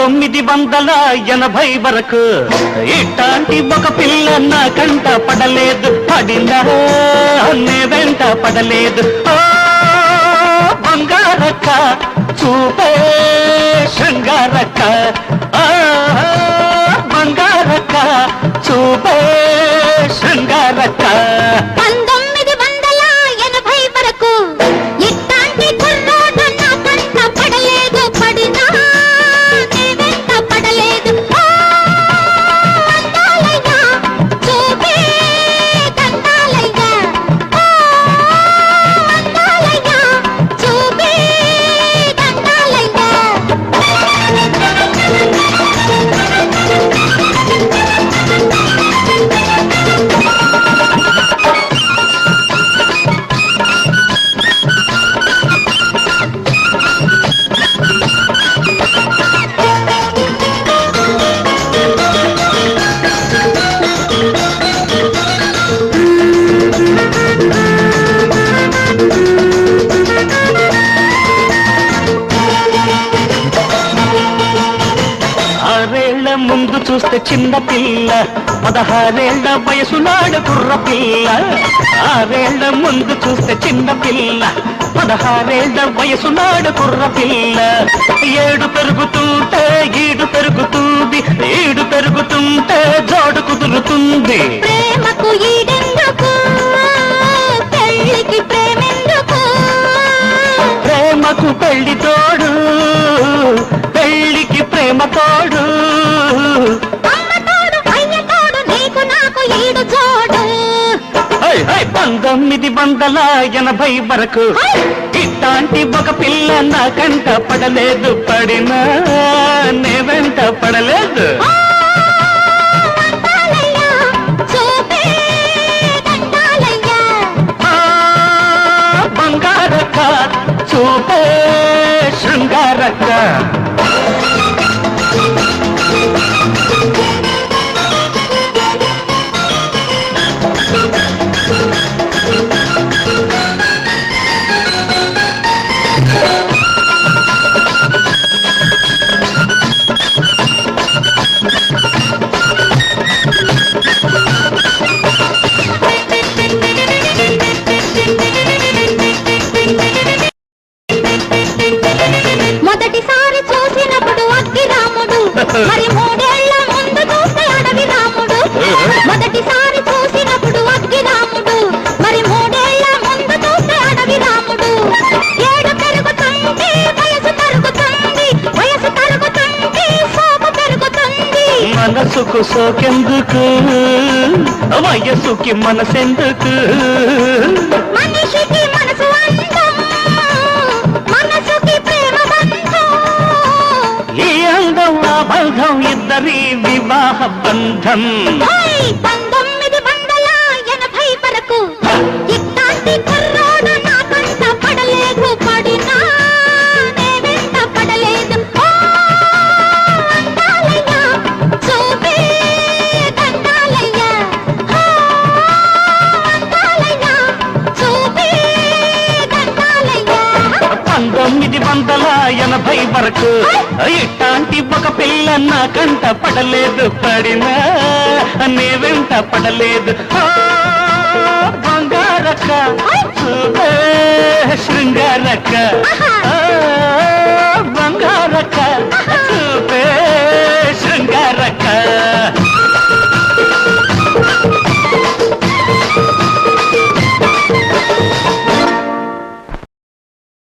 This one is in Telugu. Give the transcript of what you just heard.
1980 వరకు ఇట్లాంటి ఒక పిల్ల నా కంట పడలేదు, పడిందా నే వెంట పడలేదు. ఓ బంగారక్క చూపే శృంగారక్క, బంగారక్క చూపే శృంగారక్క. 1980 వరకు ఇట్లాంటి కుర్రోడు నా కంట పడలేదు, పడినా నే వెంట పడలేదు. అందాలయ్య చూపే దండాలయ్య, అందాలయ్య చూపే దండాలయ్య. ముందు చూస్తే చిన్న పిల్ల, 16 వయసు నాడు కుర్ర పిల్ల. 6 ముందు చూస్తే చిన్న పిల్ల, 16 వయసు నాడు కుర్ర పిల్ల. 7 పెరుగుతుంటే ఈడు పెరుగుతుంది, ఈడు పెరుగుతుంటే జోడు కుదురుతుంది. ప్రేమకు ఈడెందుకు, పెళ్ళికి ప్రేమెందుకు? ప్రేమకు పెళ్లి తోడు, పెళ్లికి ప్రేమ తోడు. 1980 వరకు ఇట్లాంటి ఒక పిల్ల నా కంట పడలేదు, పడినా నే వెంట పడలేదు. బంగారక్క చూపే శృంగారక్క. మొదటిసారి చూసినప్పుడు అగ్గి రాముడు, మరి 3 ఏళ్ల ముందు చూస్తే అడవి రాముడు. మొదటిసారి చూసినప్పుడు అగ్గి రాముడు, మరి 3 ఏళ్ల ముందు చూస్తే అడవి రాముడు. 7 పెరుగుతుంది వయసు తరుగుతుంది, వయసు తరుగుతుంది సోపు పెరుగుతుంది. మనసుకు సోకెందుకు, వయసుకి మనసెందుకు? మనిషికి మనసు అందం, మనసుకి ప్రేమ బంధం. ఈ అందం ఆ బంధం ఇద్దరి వివాహ బంధం. 1980 వరకు ఇట్లాంటి కుర్రోడు నా కంట పడలేదు, పడినా నే వెంట పడలేదు. అందాలయ్య చూపే దండాలయ్య, అందాలయ్య చూపే దండాలయ్య. 1980 వరకు ఇట్లాంటి ఒక పిల్ల నా కంట పడలేదు, పడినా నే వెంట పడలేదు.